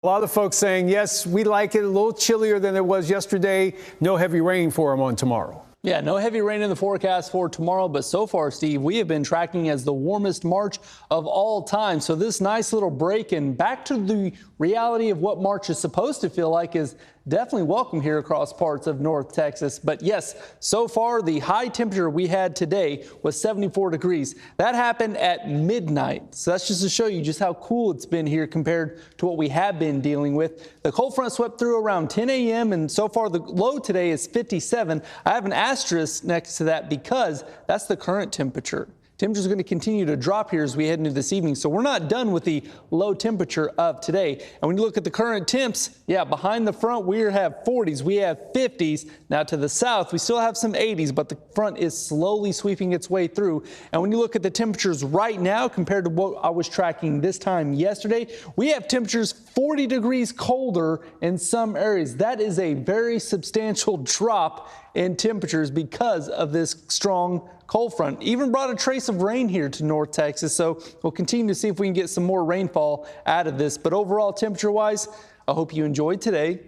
A lot of folks saying, yes, we like it a little chillier than it was yesterday. No heavy rain for them on tomorrow. Yeah, no heavy rain in the forecast for tomorrow, but so far, Steve, we have been tracking as the warmest March of all time. So this nice little break and back to the reality of what March is supposed to feel like is definitely welcome here across parts of North Texas. But yes, so far the high temperature we had today was 74 degrees. That happened at midnight. So that's just to show you just how cool it's been here compared to what we have been dealing with. The cold front swept through around 10 a.m. and so far the low today is 57. I have an asterisk next to that because that's the current temperature. Temperatures are going to continue to drop here as we head into this evening. So we're not done with the low temperature of today. And when you look at the current temps, yeah, behind the front, we have 40s, we have 50s. Now to the south, we still have some 80s, but the front is slowly sweeping its way through. And when you look at the temperatures right now compared to what I was tracking this time yesterday, we have temperatures 40 degrees colder in some areas. That is a very substantial drop in temperatures because of this strong cold front. Even brought a trace of rain here to North Texas, so we'll continue to see if we can get some more rainfall out of this. But overall, temperature-wise, I hope you enjoyed today.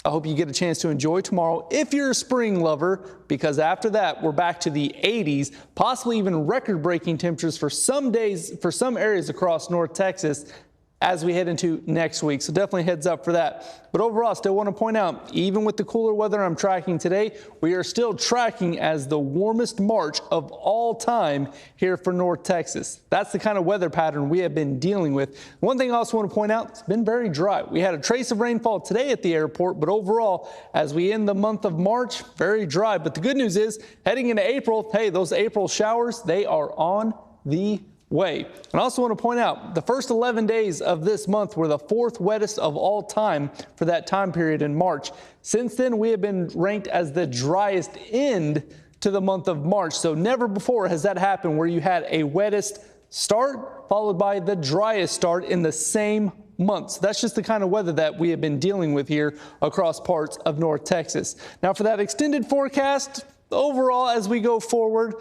I hope you get a chance to enjoy tomorrow if you're a spring lover, because after that, we're back to the 80s, possibly even record-breaking temperatures for some days, for some areas across North Texas as we head into next week. So definitely heads up for that. But overall, I still want to point out, even with the cooler weather I'm tracking today, we are still tracking as the warmest March of all time here for North Texas. That's the kind of weather pattern we have been dealing with. One thing I also want to point out, it's been very dry. We had a trace of rainfall today at the airport, but overall, as we end the month of March, very dry. But the good news is, heading into April, hey, those April showers, they are on the way. And I also want to point out the first 11 days of this month were the fourth wettest of all time for that time period in March. Since then, we have been ranked as the driest end to the month of March. So never before has that happened where you had a wettest start followed by the driest start in the same month. So that's just the kind of weather that we have been dealing with here across parts of North Texas. Now for that extended forecast, overall as we go forward,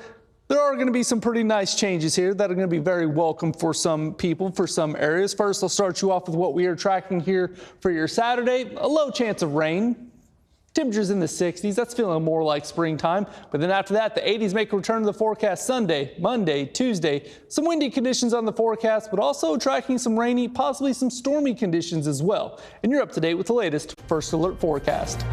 there are going to be some pretty nice changes here that are going to be very welcome for some people, for some areas. First, I'll start you off with what we are tracking here for your Saturday. A low chance of rain. Temperatures in the 60s. That's feeling more like springtime. But then after that, the 80s make a return to the forecast Sunday, Monday, Tuesday. Some windy conditions on the forecast, but also tracking some rainy, possibly some stormy conditions as well. And you're up to date with the latest First Alert forecast.